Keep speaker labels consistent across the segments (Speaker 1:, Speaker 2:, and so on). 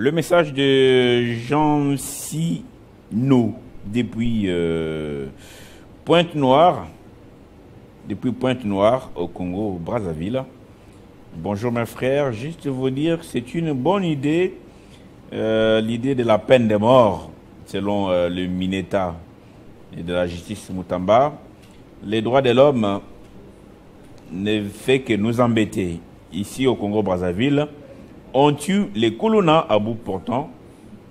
Speaker 1: Le message de Jean Sino depuis Pointe-Noire, au Congo, au Brazzaville. Bonjour mes frères, juste vous dire que c'est une bonne idée, l'idée de la peine de mort, selon le Mineta et de la justice Mutamba. Les droits de l'homme ne fait que nous embêter. Ici au Congo-Brazzaville, on tue les Kuluna à bout portant,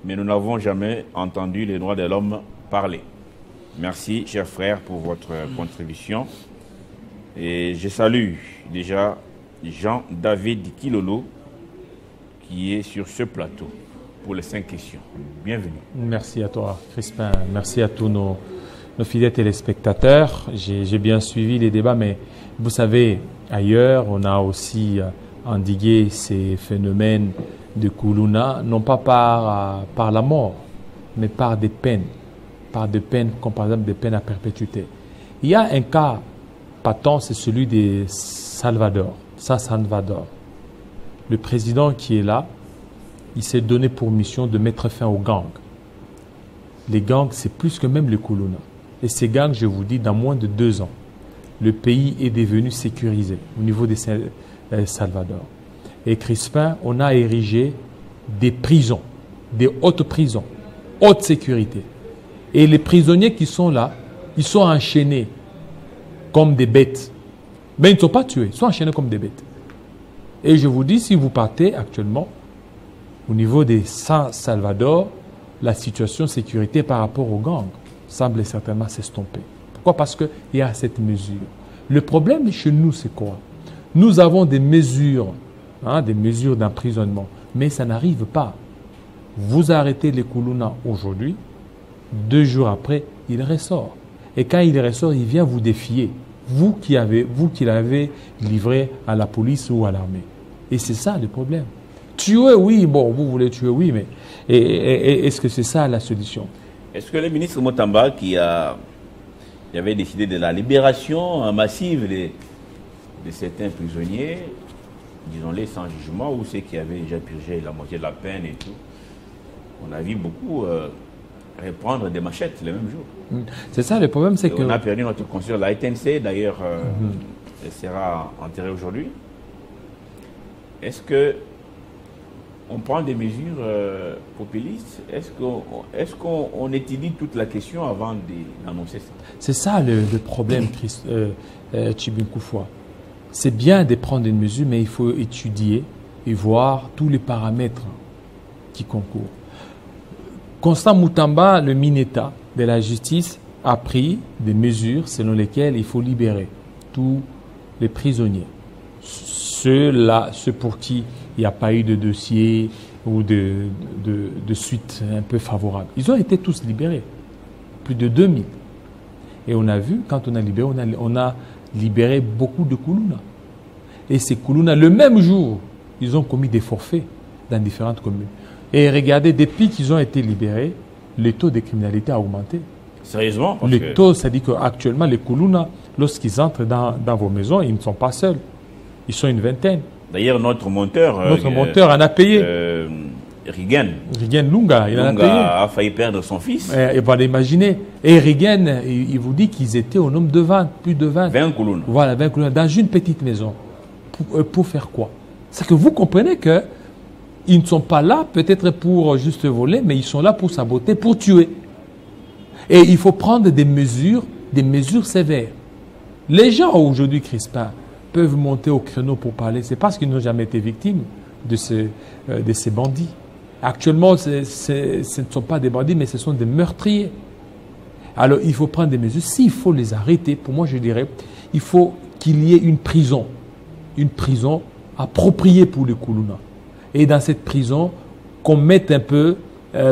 Speaker 1: mais nous n'avons jamais entendu les droits de l'homme parler. Merci, chers frères, pour votre contribution. Et je salue déjà Jean-David Kilolo, qui est sur ce plateau pour les 5 questions. Bienvenue.
Speaker 2: Merci à toi, Crispin. Merci à tous nos fidèles téléspectateurs. J'ai bien suivi les débats, mais vous savez, ailleurs, on a aussi endigué ces phénomènes de Kuluna, non pas par la mort, mais par des peines. Par des peines, comme par exemple des peines à perpétuité. Il y a un cas patent, c'est celui de Salvador. Le président qui est là, il s'est donné pour mission de mettre fin aux gangs. Les gangs, c'est plus que même les Kuluna. Et ces gangs, je vous dis, dans moins de 2 ans, le pays est devenu sécurisé au niveau de Salvador. Et Crispin, on a érigé des prisons, des hautes prisons, haute sécurité. Et les prisonniers qui sont là, ils sont enchaînés comme des bêtes. Mais ils ne sont pas tués, ils sont enchaînés comme des bêtes. Et je vous dis, si vous partez actuellement, au niveau de San Salvador, la situation de sécurité par rapport aux gangs semble certainement s'estomper. Pourquoi? Parce qu'il y a cette mesure. Le problème chez nous, c'est quoi? Nous avons des mesures d'emprisonnement, mais ça n'arrive pas. Vous arrêtez les Kuluna aujourd'hui, 2 jours après, il ressort. Et quand il ressort, il vient vous défier. Vous qui l'avez livré à la police ou à l'armée. Et c'est ça le problème. Tuer, oui, bon, vous voulez tuer, oui, mais est-ce que c'est ça la solution?
Speaker 1: Est-ce que le ministre Mutamba, qui avait décidé de la libération massive de certains prisonniers, disons-les sans jugement, ou ceux qui avaient déjà purgé la moitié de la peine et tout, on a vu beaucoup reprendre des machettes le même jour.
Speaker 2: C'est ça le problème, c'est que...
Speaker 1: On a perdu notre conscience. La ITNC, d'ailleurs, elle sera enterrée aujourd'hui. Est-ce que on prend des mesures populistes? Est-ce qu'on étudie toute la question avant d'annoncer ça?
Speaker 2: C'est ça le problème, Chibinkoufoua. C'est bien de prendre une mesure, mais il faut étudier et voir tous les paramètres qui concourent. Constant Mutamba, le Mineta de la justice, a pris des mesures selon lesquelles il faut libérer tous les prisonniers. Ceux pour qui il n'y a pas eu de dossier ou de suite un peu favorable. Ils ont été tous libérés. Plus de 2000. Et on a vu, quand on a libéré, on a libéré beaucoup de Kuluna. Et ces Kuluna, le même jour, ils ont commis des forfaits dans différentes communes. Et regardez, depuis qu'ils ont été libérés, le taux de criminalité a augmenté.
Speaker 1: Sérieusement?
Speaker 2: Le taux, ça dit qu'actuellement, les Kuluna, lorsqu'ils entrent dans vos maisons, ils ne sont pas seuls. Ils sont une vingtaine.
Speaker 1: D'ailleurs, notre monteur
Speaker 2: en a payé.
Speaker 1: Rigen
Speaker 2: Lunga, il en a payé.
Speaker 1: A failli perdre son fils.
Speaker 2: Et voilà, imaginez. Et Rigen, il vous dit qu'ils étaient au nombre de 20, plus de 20.
Speaker 1: 20 Kuluna.
Speaker 2: Voilà, 20 Kuluna, dans une petite maison. Pour faire quoi? C'est que vous comprenez que ils ne sont pas là peut-être pour juste voler, mais ils sont là pour saboter, pour tuer. Et il faut prendre des mesures sévères. Les gens aujourd'hui, Crispin, peuvent monter au créneau pour parler, c'est parce qu'ils n'ont jamais été victimes de ces bandits. Actuellement, ce ne sont pas des bandits, mais ce sont des meurtriers. Alors, il faut prendre des mesures. S'il faut les arrêter, pour moi, je dirais, il faut qu'il y ait une prison appropriée pour les Kuluna. Et dans cette prison, qu'on mette un peu,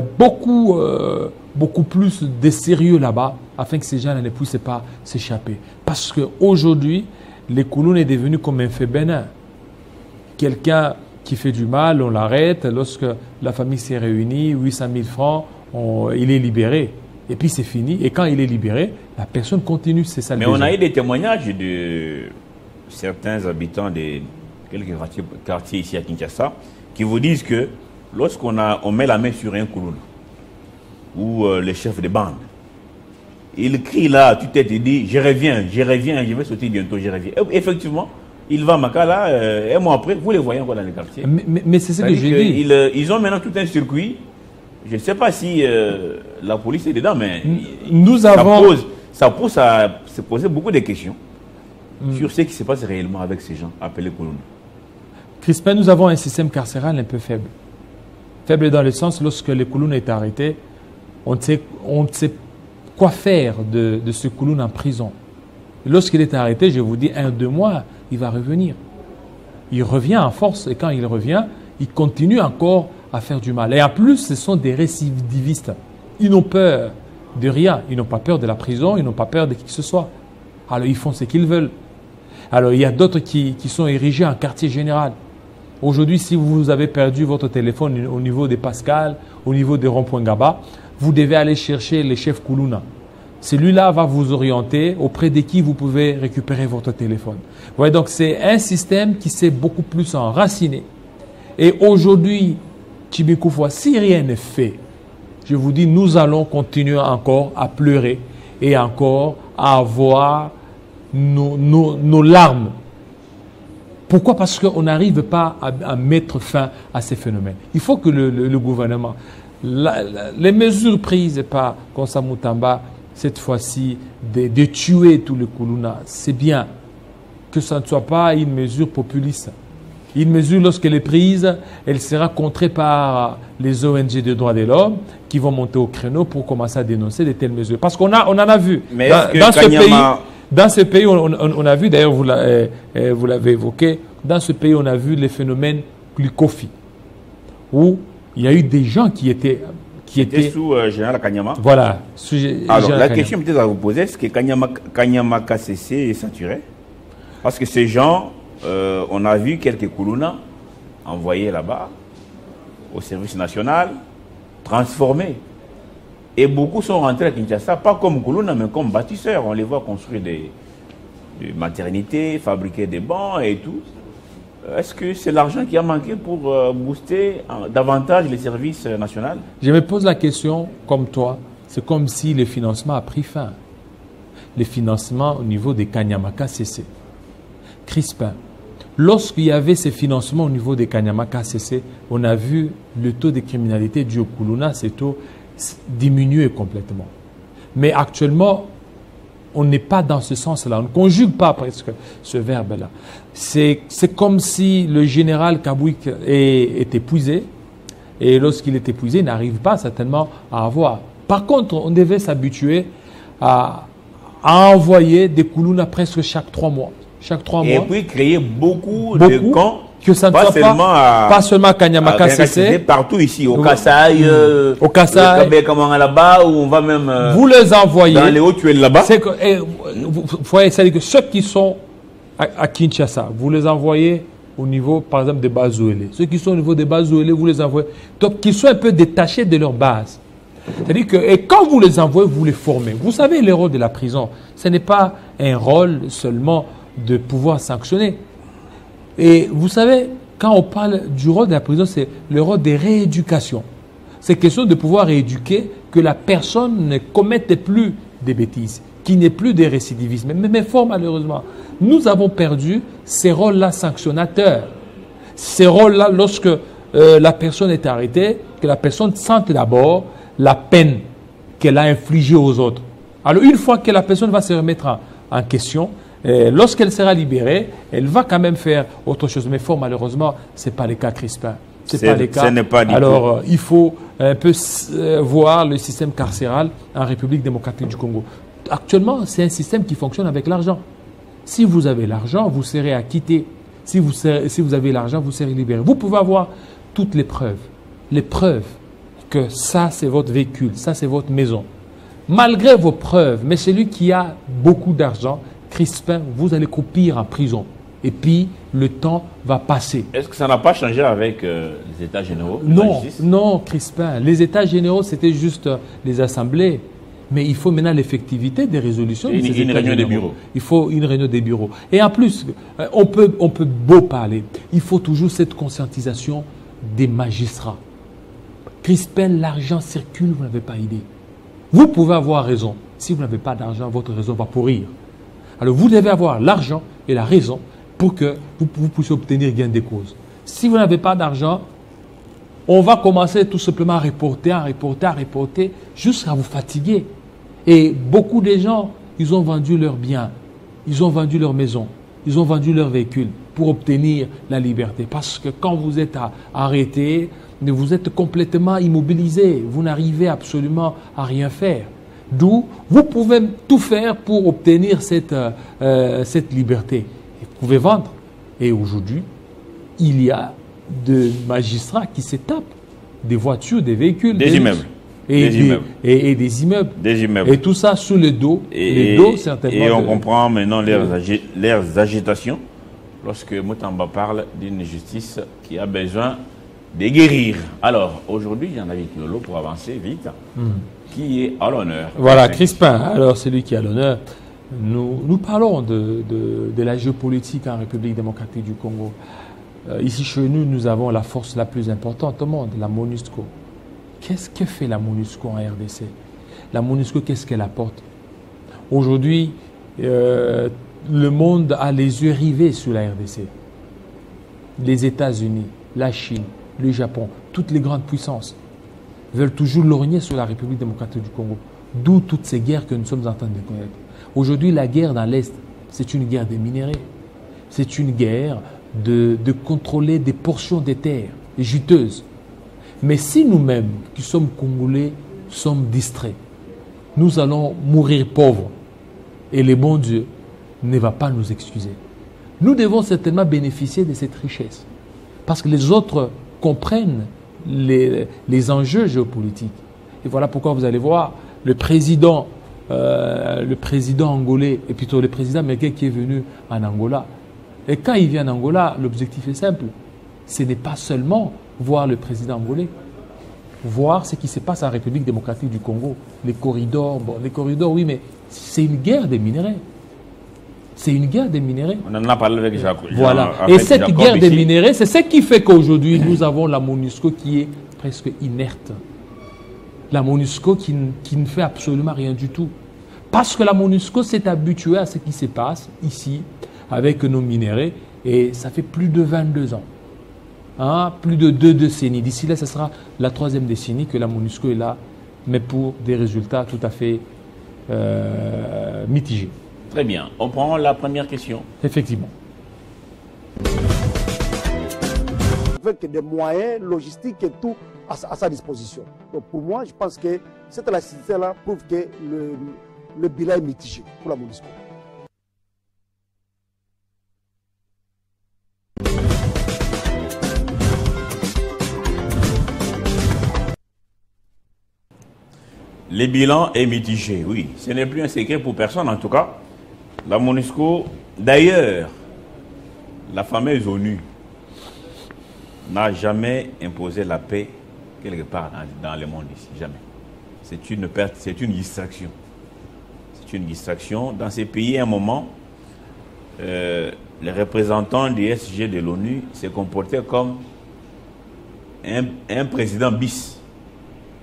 Speaker 2: beaucoup plus de sérieux là-bas, afin que ces gens ne puissent pas s'échapper. Parce qu'aujourd'hui, les Kuluna est devenu comme un fait bénin. Quelqu'un qui fait du mal, on l'arrête. Lorsque la famille s'est réunie, 800 000 francs, il est libéré. Et puis c'est fini. Et quand il est libéré, la personne continue. C'est ça.
Speaker 1: Mais on a eu des témoignages de certains habitants de quelques quartiers ici à Kinshasa qui vous disent que on met la main sur un Koulouna, ou le chef de bande, il crie là, tu t'es dit, je reviens, je vais sauter bientôt, je reviens. Et effectivement, il va à Makala, un mois après, vous les voyez encore dans les quartiers.
Speaker 2: Mais c'est ce que j'ai dit.
Speaker 1: Ils ont maintenant tout un circuit. Je ne sais pas si la police est dedans, mais ça pose à se poser beaucoup de questions sur ce qui se passe réellement avec ces gens appelés Koulouna.
Speaker 2: Crispin, nous avons un système carcéral un peu faible. Faible dans le sens, lorsque le Koulouna est arrêté, on ne sait quoi faire de ce Koulouna en prison. Lorsqu'il est arrêté, je vous dis, 1 ou 2 mois, il va revenir. Il revient en force et quand il revient, il continue encore à faire du mal. Et en plus, ce sont des récidivistes. Ils n'ont peur de rien. Ils n'ont pas peur de la prison, ils n'ont pas peur de qui que ce soit. Alors, ils font ce qu'ils veulent. Alors, il y a d'autres qui sont érigés en quartier général. Aujourd'hui, si vous avez perdu votre téléphone au niveau des Pascal, au niveau des ronds-points Gaba, vous devez aller chercher le chef Koulouna. Celui-là va vous orienter auprès de qui vous pouvez récupérer votre téléphone. Vous voyez, donc c'est un système qui s'est beaucoup plus enraciné. Et aujourd'hui, Tchibikoufwa, si rien n'est fait, je vous dis, nous allons continuer encore à pleurer et encore à avoir nos larmes. Pourquoi? Parce qu'on n'arrive pas à mettre fin à ces phénomènes. Il faut que le gouvernement, les mesures prises par Konsa Mutamba, cette fois-ci, de tuer tout le Koulouna, c'est bien que ça ne soit pas une mesure populiste. Une mesure, lorsqu'elle est prise, elle sera contrée par les ONG de droits de l'homme qui vont monter au créneau pour commencer à dénoncer de telles mesures. Parce qu'on en a vu.
Speaker 1: Mais
Speaker 2: dans ce pays, on a vu, d'ailleurs, vous l'avez évoqué, dans ce pays, on a vu les phénomènes Kofi, où il y a eu des gens qui étaient
Speaker 1: sous Général Kanyama.
Speaker 2: Voilà.
Speaker 1: Alors, la question peut-être à vous poser, est-ce que Kanyama KCC est saturé? Parce que ces gens, on a vu quelques Koulouna envoyés là-bas au service national, transformés. Et beaucoup sont rentrés à Kinshasa, pas comme Koulouna, mais comme bâtisseurs. On les voit construire des maternités, fabriquer des bancs et tout. Est-ce que c'est l'argent qui a manqué pour booster davantage les services nationaux?
Speaker 2: Je me pose la question, comme toi, c'est comme si le financement a pris fin. Le financement au niveau des Kanyamaka CC. Crispin, lorsqu'il y avait ces financements au niveau des Kanyamaka CC, on a vu le taux de criminalité du Koulouna, ce taux diminuer complètement. Mais actuellement, on n'est pas dans ce sens-là. On ne conjugue pas presque ce verbe-là. C'est comme si le général Kabouik est épuisé. Et lorsqu'il est épuisé, il n'arrive pas certainement à avoir. Par contre, on devait s'habituer à envoyer des Koulouna presque chaque 3 mois.
Speaker 1: Et puis créer beaucoup de camps.
Speaker 2: Que ça ne soit pas seulement à Kanyamaka CC.
Speaker 1: Partout ici, au Kasaï,
Speaker 2: au Kasaï,
Speaker 1: là-bas, où on va même
Speaker 2: vous les envoyez
Speaker 1: dans les Hauts-Tuiles là-bas.
Speaker 2: Vous voyez, c'est-à-dire que ceux qui sont à Kinshasa, vous les envoyez au niveau, par exemple, des bases Ouélé. Ceux qui sont au niveau des bases Ouélé, vous les envoyez. Donc, qu'ils soient un peu détachés de leur base. C'est-à-dire que, et quand vous les envoyez, vous les formez. Vous savez, le rôle de la prison, ce n'est pas un rôle seulement de pouvoir sanctionner. Et vous savez, quand on parle du rôle de la prison, c'est le rôle de rééducation. C'est question de pouvoir rééduquer que la personne ne commette plus des bêtises, qu'il n'y ait plus de récidivisme. Mais fort malheureusement, nous avons perdu ces rôles-là sanctionnateurs. Ces rôles-là, lorsque la personne est arrêtée, que la personne sente d'abord la peine qu'elle a infligée aux autres. Alors une fois que la personne va se remettre en question, lorsqu'elle sera libérée, elle va quand même faire autre chose. Mais fort malheureusement, ce n'est pas le cas, Crispin. Ce n'est pas le cas.
Speaker 1: Ce n'est pas du
Speaker 2: Alors, il faut un peu voir le système carcéral en République démocratique du Congo. Actuellement, c'est un système qui fonctionne avec l'argent. Si vous avez l'argent, vous serez acquitté. Si vous avez l'argent, vous serez libéré. Vous pouvez avoir toutes les preuves. Les preuves que ça, c'est votre véhicule, ça, c'est votre maison. Malgré vos preuves, mais celui qui a beaucoup d'argent, Crispin, vous allez croupir en prison. Et puis, le temps va passer.
Speaker 1: Est-ce que ça n'a pas changé avec les États généraux?
Speaker 2: Non, Crispin. Les États généraux, c'était juste les assemblées. Mais il faut maintenant l'effectivité des résolutions.
Speaker 1: Une réunion des bureaux.
Speaker 2: Il faut une réunion des bureaux. Et en plus, on peut beau parler. Il faut toujours cette conscientisation des magistrats. Crispin, l'argent circule, vous n'avez pas idée. Vous pouvez avoir raison. Si vous n'avez pas d'argent, votre raison va pourrir. Alors vous devez avoir l'argent et la raison pour que vous puissiez obtenir gain de cause. Si vous n'avez pas d'argent, on va commencer tout simplement à reporter, jusqu'à vous fatiguer. Et beaucoup de gens, ils ont vendu leurs biens, ils ont vendu leur maison, ils ont vendu leurs véhicules pour obtenir la liberté. Parce que quand vous êtes arrêté, vous êtes complètement immobilisé, vous n'arrivez absolument à rien faire. D'où vous pouvez tout faire pour obtenir cette liberté. Vous pouvez vendre. Et aujourd'hui, il y a des magistrats qui se tapent des voitures, des véhicules,
Speaker 1: des immeubles.
Speaker 2: Et des immeubles.
Speaker 1: Des immeubles.
Speaker 2: Et tout ça sous le dos.
Speaker 1: Et on comprend maintenant leurs agitations lorsque Moutamba parle d'une justice qui a besoin de guérir. Alors, aujourd'hui, il y en a avec Lolo pour avancer vite. Qui est à l'honneur?
Speaker 2: Voilà, Crispin. Alors, c'est lui qui est à l'honneur. Nous parlons de la géopolitique en République démocratique du Congo. Ici, chez nous, nous avons la force la plus importante au monde, la MONUSCO. Qu'est-ce que fait la MONUSCO en RDC? La MONUSCO, qu'est-ce qu'elle apporte? Aujourd'hui, le monde a les yeux rivés sur la RDC. Les États-Unis, la Chine, le Japon, toutes les grandes puissances veulent toujours lorgner sur la République démocratique du Congo. D'où toutes ces guerres que nous sommes en train de connaître. Aujourd'hui, la guerre dans l'Est, c'est une guerre des minéraux. C'est une guerre de contrôler des portions des terres juteuses. Mais si nous-mêmes, qui sommes Congolais, sommes distraits, nous allons mourir pauvres. Et le bon Dieu ne va pas nous excuser. Nous devons certainement bénéficier de cette richesse. Parce que les autres comprennent les enjeux géopolitiques. Et voilà pourquoi vous allez voir le président angolais, et plutôt le président américain qui est venu en Angola. Et quand il vient en Angola, l'objectif est simple. Ce n'est pas seulement voir le président angolais, voir ce qui se passe en République démocratique du Congo. Les corridors, oui, mais c'est une guerre des minéraux. C'est une guerre des minéraux.
Speaker 1: On en a parlé avec Jacques.
Speaker 2: Voilà. Et cette guerre des minéraux, c'est ce qui fait qu'aujourd'hui, nous avons la MONUSCO qui est presque inerte. La MONUSCO qui ne fait absolument rien du tout. Parce que la MONUSCO s'est habituée à ce qui se passe ici, avec nos minéraux, et ça fait plus de 22 ans. Plus de 2 décennies. D'ici là, ce sera la 3e décennie que la MONUSCO est là, mais pour des résultats tout à fait mitigés.
Speaker 1: Très bien. On prend la première question.
Speaker 2: Effectivement.
Speaker 3: Avec des moyens logistiques et tout à sa disposition. Donc pour moi, je pense que cette élasticité-là prouve que le bilan est mitigé pour la MONUSCO.
Speaker 1: Le bilan est mitigé, oui. Ce n'est plus un secret pour personne, en tout cas. La MONUSCO, d'ailleurs, la fameuse ONU n'a jamais imposé la paix quelque part dans le monde ici, jamais. C'est une perte, c'est une distraction. C'est une distraction. Dans ces pays, à un moment, les représentants du SG de l'ONU se comportaient comme un président bis.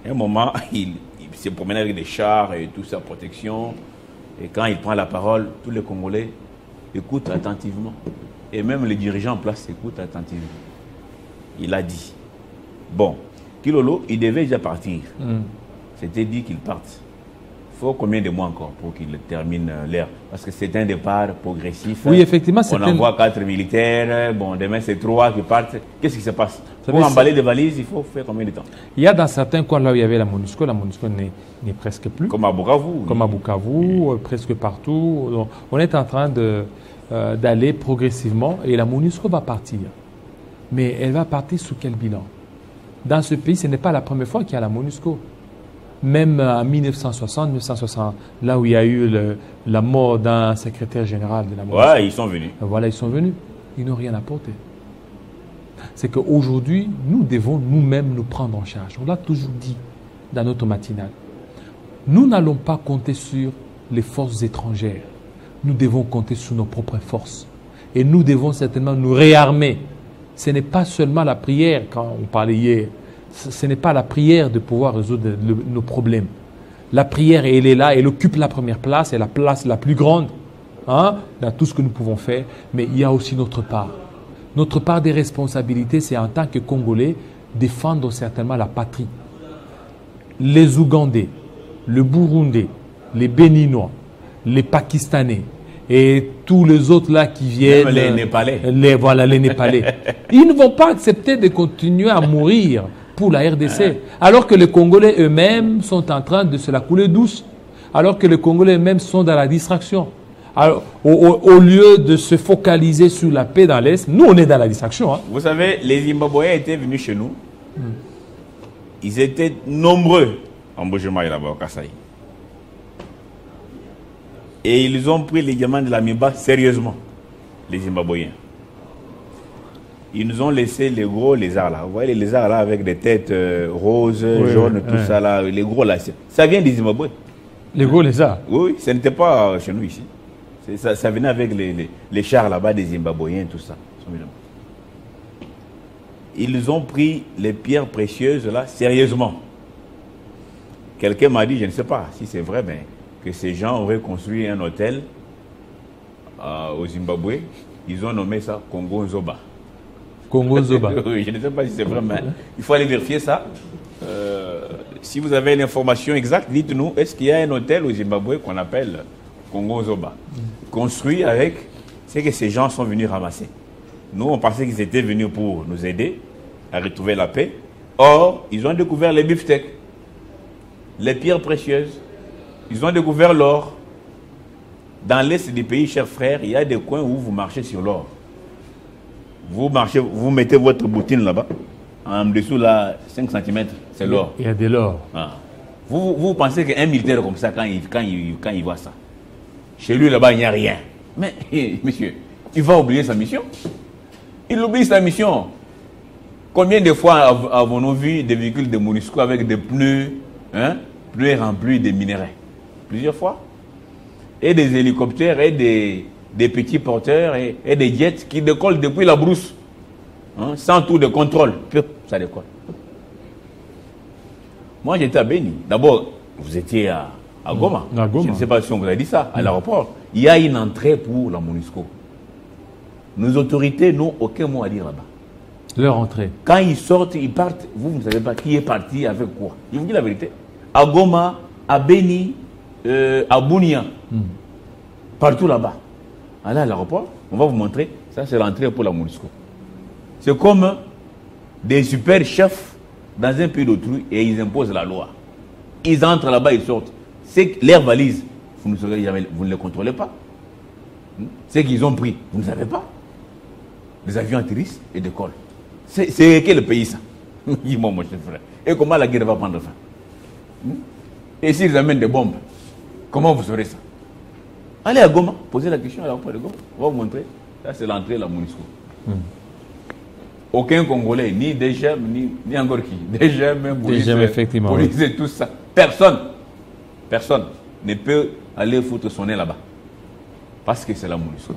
Speaker 1: À un moment, il se promenait avec des chars et toute sa protection. Et quand il prend la parole, tous les Congolais écoutent attentivement. Et même les dirigeants en place écoutent attentivement. Il a dit. Bon, Kilolo, il devait déjà partir. C'était dit qu'il parte. Il faut combien de mois encore pour qu'il termine l'ère? Parce que c'est un départ progressif.
Speaker 2: Oui, effectivement.
Speaker 1: On envoie 4 militaires. Bon, demain, c'est 3 qui partent. Qu'est-ce qui se passe? Pour emballer des valises, il faut faire combien de temps?
Speaker 2: Il y a dans certains coins là où il y avait la MONUSCO n'est presque plus.
Speaker 1: Comme à Bukavu.
Speaker 2: Comme à Bukavu, presque partout. Donc, on est en train d'aller progressivement et la MONUSCO va partir. Mais elle va partir sous quel bilan? Dans ce pays, ce n'est pas la première fois qu'il y a la MONUSCO. Même en 1960, là où il y a eu la mort d'un secrétaire général de la MONUSCO.
Speaker 1: Ouais, ils sont venus.
Speaker 2: Voilà, ils sont venus. Ils n'ont rien apporté. C'est qu'aujourd'hui, nous devons nous-mêmes nous prendre en charge. On l'a toujours dit dans notre matinale. Nous n'allons pas compter sur les forces étrangères. Nous devons compter sur nos propres forces. Et nous devons certainement nous réarmer. Ce n'est pas seulement la prière, quand on parlait hier ce n'est pas la prière de pouvoir résoudre nos problèmes. La prière, elle est là, elle occupe la première place, et la place la plus grande dans tout ce que nous pouvons faire. Mais il y a aussi notre part. Notre part des responsabilités, c'est en tant que Congolais, défendre certainement la patrie. Les Ougandais, le Burundais, les Béninois, les Pakistanais et tous les autres là qui viennent...
Speaker 1: Même les Népalais.
Speaker 2: Les Népalais. Ils ne vont pas accepter de continuer à mourir pour la RDC, alors que les Congolais eux-mêmes sont en train de se la couler douce, alors que les Congolais eux-mêmes sont dans la distraction. Alors, au lieu de se focaliser sur la paix dans l'Est, nous on est dans la distraction.
Speaker 1: Vous savez, les Zimbabwéens étaient venus chez nous. Ils étaient nombreux en Bujumaï là-bas au Kasaï. Et ils ont pris les diamants de la Miba sérieusement, les Zimbabwéens. Ils nous ont laissé les gros lézards là. Vous voyez les lézards là avec des têtes roses, jaunes, tout ça là. Les gros là. Ça vient des Zimbabwe.
Speaker 2: Les gros lézards?
Speaker 1: Oui, ce n'était pas chez nous ici. Ça venait avec les chars là-bas des Zimbabwéens, tout ça. Ils ont pris les pierres précieuses là sérieusement. Quelqu'un m'a dit, je ne sais pas si c'est vrai, mais que ces gens auraient construit un hôtel au Zimbabwe. Ils ont nommé ça Congo Nzoba.
Speaker 2: Congo Nzoba.
Speaker 1: Oui, je ne sais pas si c'est vrai, mais il faut aller vérifier ça. Si vous avez l'information exacte, dites-nous, est-ce qu'il y a un hôtel au Zimbabwe qu'on appelle Congo Nzoba, construit avec ce que ces gens sont venus ramasser. Nous, on pensait qu'ils étaient venus pour nous aider à retrouver la paix. Or, ils ont découvert les beefsteaks, les pierres précieuses. Ils ont découvert l'or. Dans l'est du pays, chers frères, il y a des coins où vous marchez sur l'or. Vous marchez, vous mettez votre bottine là-bas. En dessous, là, 5 cm, c'est l'or.
Speaker 2: Il y a de l'or.
Speaker 1: Vous pensez qu'un militaire comme ça, quand il voit ça, chez lui là-bas, il n'y a rien. Mais, monsieur, il va oublier sa mission. Il oublie sa mission. Combien de fois avons-nous vu des véhicules de MONUSCO avec des pneus, pneus remplis de minerais? Plusieurs fois. Et des hélicoptères et des petits porteurs et des jets qui décollent depuis la brousse. Sans tout de contrôle. Ça décolle. Moi, j'étais à Beni. D'abord, vous étiez à Goma. Je ne sais pas si on vous a dit ça, à l'aéroport. Il y a une entrée pour la MONUSCO. Nos autorités n'ont aucun mot à dire là-bas.
Speaker 2: Leur entrée. Quand
Speaker 1: ils sortent, ils partent. Vous ne savez pas qui est parti avec quoi. Je vous dis la vérité. À Goma, à Beni, à Bunia. Partout là-bas. Allez à l'aéroport, on va vous montrer. Ça, c'est l'entrée pour la MONUSCO. C'est comme des super chefs dans un pays d'autrui et ils imposent la loi. Ils entrent là-bas, ils sortent. C'est leurs valises, vous ne les contrôlez pas. C'est qu'ils ont pris, vous ne savez pas. Les avions atterrissent et décollent. C'est quel pays ça? Dis-moi, mon cher frère. Et comment la guerre va prendre fin? Et s'ils amènent des bombes, comment vous saurez ça? Allez à Goma, posez la question à l'aéroport de Goma. On va vous montrer. Ça, c'est l'entrée de la MONUSCO. Aucun Congolais, ni DGM, ni encore qui. DGM, police et tout ça. Personne ne peut aller foutre son nez là-bas. Parce que c'est la MONUSCO.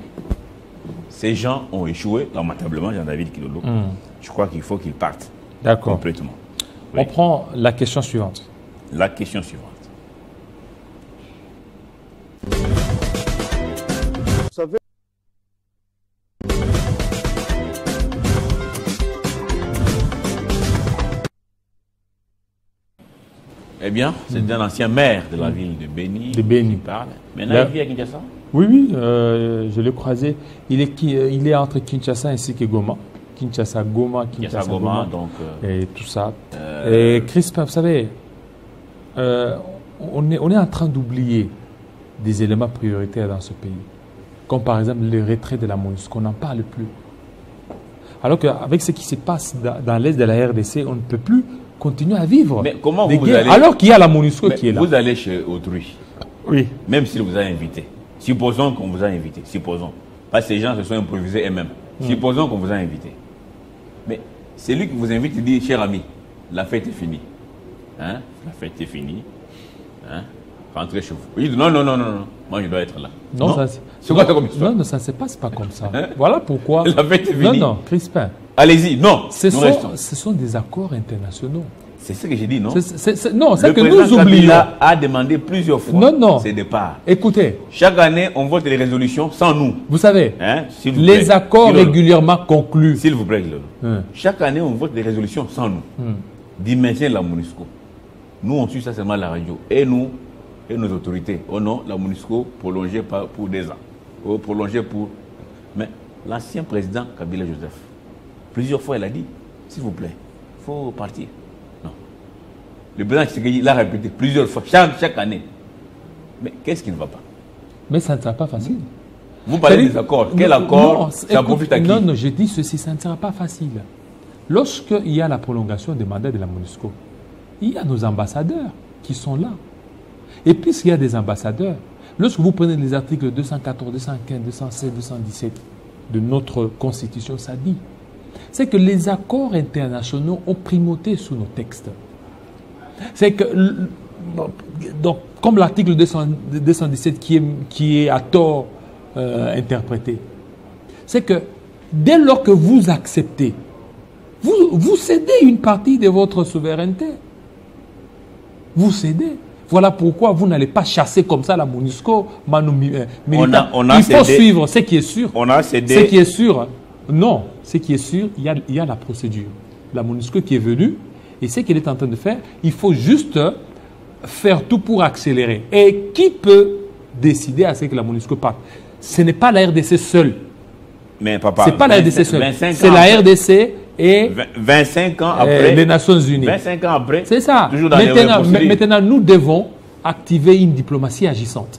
Speaker 1: Ces gens ont échoué, lamentablement, Jean-David Kilolo. Je crois qu'il faut qu'ils partent.
Speaker 2: D'accord.
Speaker 1: Complètement.
Speaker 2: Oui. On prend la question suivante.
Speaker 1: La question suivante.
Speaker 3: Vous savez,
Speaker 1: eh bien, c'est un ancien maire de la ville de Beni.
Speaker 2: De Beni.
Speaker 1: Qui parle. Maintenant, il vit à Kinshasa.
Speaker 2: Oui, je l'ai croisé. Il est entre Kinshasa ainsi que Goma. Kinshasa, Goma,
Speaker 1: donc,
Speaker 2: et tout ça. Et Crispin, vous savez, on est en train d'oublier des éléments prioritaires dans ce pays. Comme par exemple le retrait de la MONUSCO, on n'en parle plus. Alors qu'avec ce qui se passe dans l'est de la RDC, on ne peut plus continuer à vivre.
Speaker 1: Mais comment vous allez...
Speaker 2: Alors qu'il y a la MONUSCO qui est là.
Speaker 1: Vous allez chez autrui.
Speaker 2: Oui.
Speaker 1: Même s'il vous a invité. Supposons qu'on vous a invité. Supposons. Parce que ces gens se sont improvisés eux-mêmes. Supposons qu'on vous a invité. Mais c'est lui qui vous invite, il dit, cher ami, la fête est finie. La fête est finie. Rentrez chez vous. Il dit, non. Moi, je dois être là.
Speaker 2: Non,
Speaker 1: c'est quoi ta commission?
Speaker 2: Non, ça ne se passe pas comme ça. Voilà pourquoi.
Speaker 1: La fête est finie.
Speaker 2: Non, Crispin.
Speaker 1: Allez-y. Non.
Speaker 2: Ce sont des accords internationaux.
Speaker 1: C'est ce que j'ai dit, non?
Speaker 2: Non, c'est que nous oublions.
Speaker 1: Kabila a demandé plusieurs fois ses départs.
Speaker 2: Écoutez.
Speaker 1: Chaque année, on vote les résolutions sans nous.
Speaker 2: Vous savez,
Speaker 1: hein,
Speaker 2: les accords régulièrement conclus.
Speaker 1: S'il vous plaît, chaque année, on vote les résolutions sans nous. Du maintien de la MONUSCO. Nous, on suit ça seulement à la radio. Et nous, et nos autorités. Oh non, la MONUSCO prolongée pour des ans. Oh, prolongée pour... Mais l'ancien président Kabila Joseph, plusieurs fois, il a dit, s'il vous plaît, il faut partir. Le président Tshisekedi l'a répété plusieurs fois, chaque année. Mais qu'est-ce qui ne va pas?
Speaker 2: Mais ça ne sera pas facile.
Speaker 1: Vous parlez des accords. Quel accord? Ça profite à qui?
Speaker 2: Non, je dis ceci, ça ne sera pas facile. Lorsqu'il y a la prolongation des mandats de la MONUSCO, il y a nos ambassadeurs qui sont là. Et puisqu'il y a des ambassadeurs, lorsque vous prenez les articles 214, 215, 216, 217 de notre Constitution, ça dit, c'est que les accords internationaux ont primauté sur nos textes. C'est que, donc, comme l'article 217 qui est à tort interprété, c'est que dès lors que vous acceptez, vous cédez une partie de votre souveraineté. Vous cédez. Voilà pourquoi vous n'allez pas chasser comme ça la MONUSCO. Il faut suivre ce qui est sûr.
Speaker 1: On a cédé.
Speaker 2: Ce qui est sûr. Non, ce qui est sûr, il y a la procédure. La MONUSCO qui est venue. Et ce qu'il est en train de faire, il faut juste faire tout pour accélérer. Et qui peut décider à ce que la MONUSCO parte? Ce n'est pas la RDC seule.
Speaker 1: Mais papa,
Speaker 2: ce n'est pas la RDC seule. C'est la RDC et
Speaker 1: 25 ans après,
Speaker 2: les Nations Unies.
Speaker 1: 25 ans après,
Speaker 2: c'est ça.
Speaker 1: Toujours dans
Speaker 2: maintenant, nous devons activer une diplomatie agissante.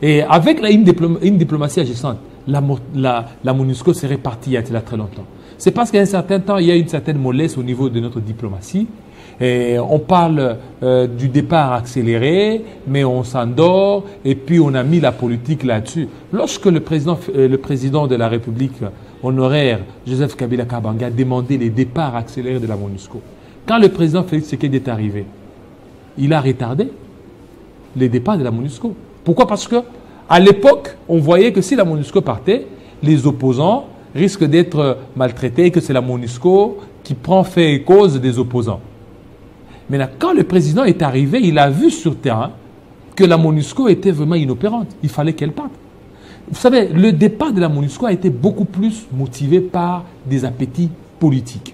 Speaker 2: Et avec une diplomatie agissante, la MONUSCO serait partie il y a très longtemps. C'est parce qu'à un certain temps, il y a une certaine mollesse au niveau de notre diplomatie. Et on parle du départ accéléré, mais on s'endort, et puis on a mis la politique là-dessus. Lorsque le président de la République honoraire, Joseph Kabila Kabanga, a demandé les départs accélérés de la MONUSCO, quand le président Félix Tshisekedi est arrivé, il a retardé les départs de la MONUSCO. Pourquoi? Parce que à l'époque, on voyait que si la MONUSCO partait, les opposants risque d'être maltraité et que c'est la MONUSCO qui prend fait et cause des opposants. Maintenant, quand le président est arrivé, il a vu sur terrain que la MONUSCO était vraiment inopérante. Il fallait qu'elle parte. Vous savez, le départ de la MONUSCO a été beaucoup plus motivé par des appétits politiques.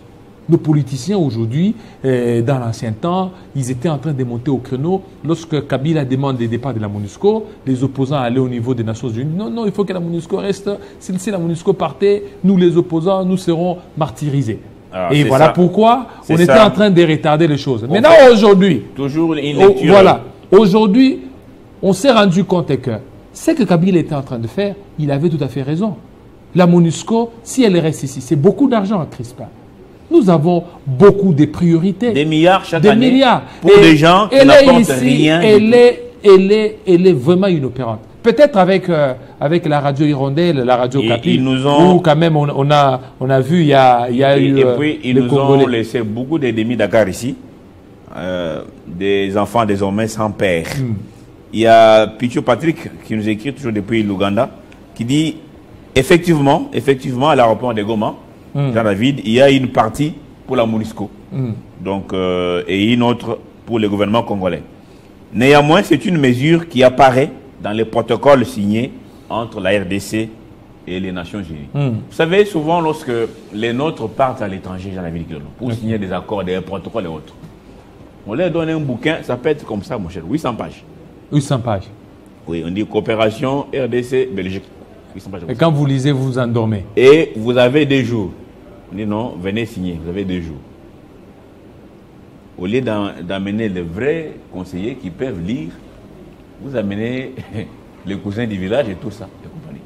Speaker 2: Nos politiciens aujourd'hui, dans l'ancien temps, ils étaient en train de monter au créneau. Lorsque Kabila demande le départ de la MONUSCO, les opposants allaient au niveau des Nations Unies. Non, non, il faut que la MONUSCO reste. Si la MONUSCO partait, nous les opposants, nous serons martyrisés. Alors, et voilà pourquoi on était en train de retarder les choses. Maintenant, aujourd'hui,
Speaker 1: toujours une lecture.
Speaker 2: Voilà. Aujourd'hui, on s'est rendu compte que ce que Kabila était en train de faire, il avait tout à fait raison. La MONUSCO, si elle reste ici, c'est beaucoup d'argent à Crispa. Nous avons beaucoup de priorités.
Speaker 1: Des milliards chaque année.
Speaker 2: Des milliards.
Speaker 1: Pour des gens qui n'apportent rien.
Speaker 2: Elle est vraiment inopérante. Peut-être avec la radio Hirondelle, la radio Capi, où quand même on a vu, il y a eu.
Speaker 1: Et puis, ils nous ont laissé beaucoup d'ennemis Dakar ici. Des enfants désormais sans père. Il y a Picho Patrick qui nous écrit toujours depuis l'Ouganda, qui dit effectivement, à l'aéroport de Goma, Jean-David, il y a une partie pour la MONUSCO. Donc, et une autre pour le gouvernement congolais. Néanmoins, c'est une mesure qui apparaît dans les protocoles signés entre la RDC et les Nations Unies. Vous savez, souvent, lorsque les nôtres partent à l'étranger, Jean-David, pour signer des accords, des protocoles et autres, on leur donne un bouquin, ça peut être comme ça, mon cher, 800 pages.
Speaker 2: 800 pages.
Speaker 1: Oui, on dit coopération RDC, Belgique. 800 pages.
Speaker 2: Et quand vous lisez, vous vous endormez.
Speaker 1: Et vous avez des jours. On dit non, venez signer, vous avez 2 jours. Au lieu d'amener les vrais conseillers qui peuvent lire, vous amenez les cousins du village et tout ça, et compagnie.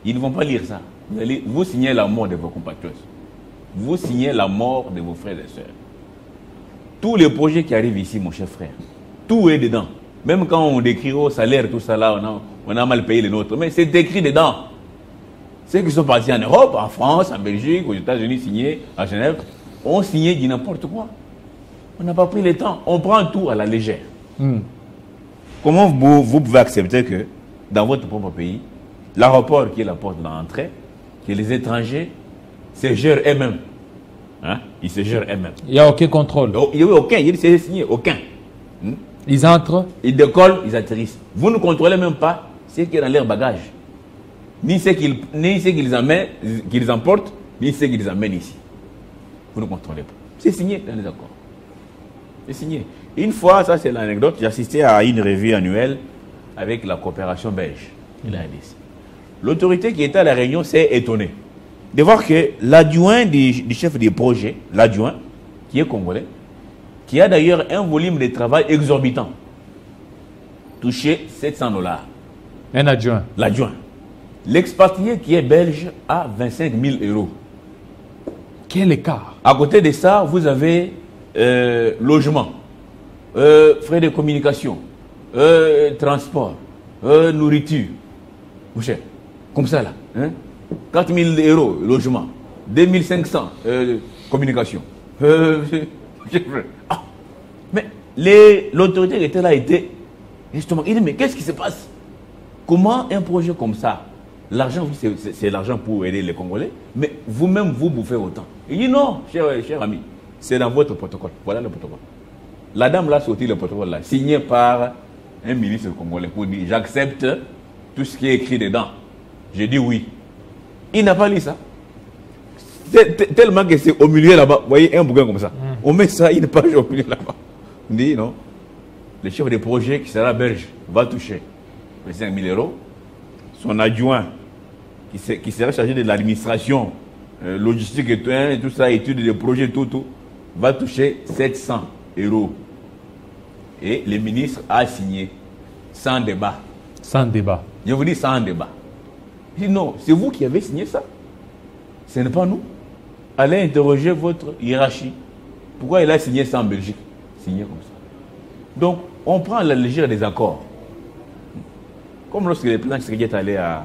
Speaker 1: Ils ne vont pas lire ça. Vous signez la mort de vos compatriotes. Vous signez la mort de vos frères et sœurs. Tous les projets qui arrivent ici, mon cher frère, tout est dedans. Même quand on décrit au salaire, tout ça là, on a mal payé les nôtres. Mais c'est écrit dedans. Ceux qui sont partis en Europe, en France, en Belgique, aux États-Unis, signés, à Genève, ont signé du n'importe quoi. On n'a pas pris le temps. On prend tout à la légère. Comment vous pouvez accepter que dans votre propre pays, l'aéroport qui est la porte d'entrée, que les étrangers se gèrent eux-mêmes. Hein? Ils se gèrent eux-mêmes.
Speaker 2: Il n'y a aucun contrôle.
Speaker 1: Il n'y a aucun, il c'est signé, aucun.
Speaker 2: Ils entrent.
Speaker 1: Ils décollent, ils atterrissent. Vous ne contrôlez même pas ce qui est dans leur bagage. Ni ce qu'ils amènent, qu'ils emportent, ni ce qu'ils amènent ici. Vous ne contrôlez pas. C'est signé dans les accords. C'est signé. Une fois, ça c'est l'anecdote, j'ai assisté à une revue annuelle avec la coopération belge et la RDC. L'autorité qui était à la réunion s'est étonnée de voir que l'adjoint du chef des projets, l'adjoint, qui est congolais, qui a d'ailleurs un volume de travail exorbitant, touché $700.
Speaker 2: Un adjoint.
Speaker 1: L'adjoint. L'expatrié qui est belge a 25 000 €.
Speaker 2: Quel écart?
Speaker 1: À côté de ça, vous avez logement, frais de communication, transport, nourriture. Mon cher, comme ça là. Hein? 4 000 € logement, 2 500 communication. Ah, mais l'autorité qui était là était justement, il dit mais qu'est-ce qui se passe? Comment un projet comme ça, l'argent, c'est l'argent pour aider les Congolais, mais vous-même vous bouffez autant? Il dit non, cher ami, c'est dans votre protocole. Voilà le protocole. La dame là sorti le protocole là, signé par un ministre congolais pour dire j'accepte tout ce qui est écrit dedans. J'ai dit oui. Il n'a pas lu ça. Tellement que c'est au milieu là-bas. Vous voyez un bouquin comme ça. On met ça, il n'est pas au milieu là-bas. On dit non. Le chef de projet qui sera belge va toucher les 5 000 €. Son adjoint qui sera chargé de l'administration, logistique et tout ça, études de projet, tout, va toucher 700 €. Et le ministre a signé sans débat.
Speaker 2: Sans débat.
Speaker 1: Je vous dis sans débat. Je dis non, c'est vous qui avez signé ça. Ce n'est pas nous. Allez interroger votre hiérarchie. Pourquoi il a signé ça en Belgique? Signé comme ça. Donc, on prend la légère des accords. Comme lorsque le président Tshisekedi est allé à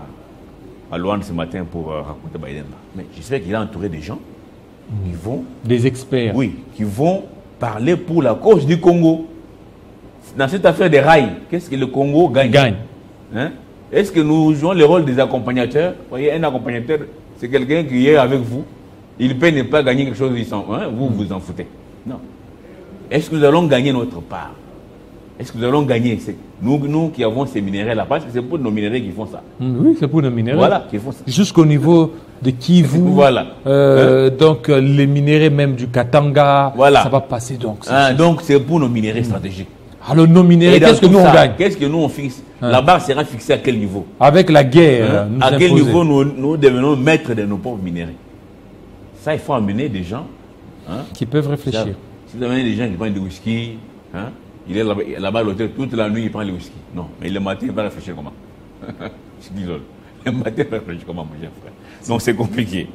Speaker 1: Luanda ce matin pour raconter Biden. Mais j'espère qu'il a entouré des gens qui vont...
Speaker 2: Des experts.
Speaker 1: Oui, qui vont parler pour la cause du Congo. Dans cette affaire des rails, qu'est-ce que le Congo gagne? Hein? Est-ce que nous jouons le rôle des accompagnateurs? Vous voyez, un accompagnateur, c'est quelqu'un qui est avec vous. Il peut ne pas gagner quelque chose, vous vous en foutez. Non. Est-ce que nous allons gagner notre part? Est-ce que nous allons gagner? Nous qui avons ces minéraux-là, parce que c'est pour nos minéraux qui font ça.
Speaker 2: Oui, c'est pour nos minéraux.
Speaker 1: Voilà, qui font ça.
Speaker 2: Jusqu'au niveau de Kivu.
Speaker 1: Voilà.
Speaker 2: Donc, les minéraux même du Katanga,
Speaker 1: voilà.
Speaker 2: Ça va passer donc.
Speaker 1: Donc, c'est pour nos minéraux stratégiques.
Speaker 2: Alors, nos minéraux, qu'est-ce que nous on gagne?
Speaker 1: Qu'est-ce que nous on fixe? La barre sera fixée à quel niveau?
Speaker 2: Avec la guerre.
Speaker 1: À quel niveau nous devenons maîtres de nos pauvres minéraux? Ça, il faut amener des gens
Speaker 2: qui peuvent réfléchir.
Speaker 1: Si vous amenez des gens qui prennent du whisky, il est là-bas à l'hôtel, toute la nuit, il prend le whisky. Non, mais le matin, il va réfléchir comment? Je dis le matin, il va réfléchir comment, mon cher frère? Donc, c'est compliqué.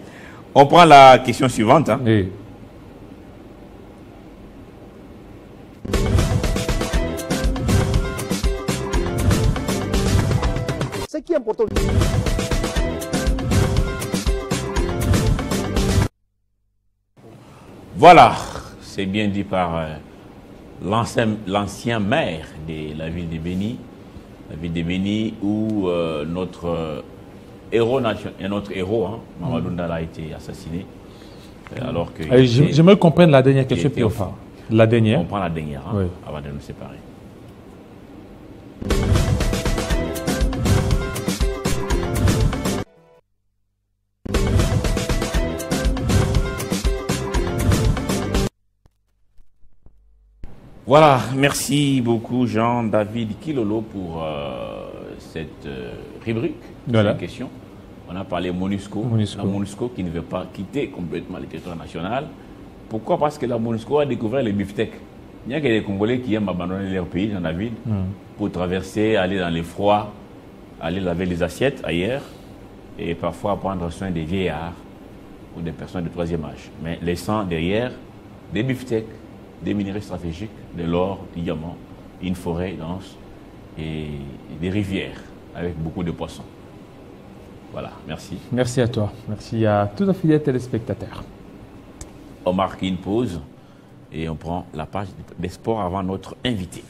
Speaker 1: On prend la question suivante.
Speaker 2: Oui.
Speaker 3: Ce qui est important.
Speaker 1: Voilà, c'est bien dit par l'ancien maire de la ville de Béni, où notre héros Mamadou Ndala a été assassiné. Alors que
Speaker 2: j'aimerais qu'on prenne la dernière question puis on parle. La dernière.
Speaker 1: On prend la dernière
Speaker 2: oui.
Speaker 1: Avant de nous séparer. Voilà, merci beaucoup Jean-David Kilolo pour cette rubrique, cette question. On a parlé MONUSCO, la MONUSCO qui ne veut pas quitter complètement le territoire national. Pourquoi? Parce que la MONUSCO a découvert les beefsteaks. Il y a des Congolais qui aiment abandonner leur pays, Jean-David, pour traverser, aller dans les froids, aller laver les assiettes ailleurs et parfois prendre soin des vieillards ou des personnes de troisième âge. Mais laissant derrière des beefsteaks, des minéraux stratégiques, de l'or, du diamant, une forêt dense et des rivières avec beaucoup de poissons. Voilà, merci.
Speaker 2: Merci à toi. Merci à tous nos fidèles téléspectateurs.
Speaker 1: On marque une pause et on prend la page des sports avant notre invité.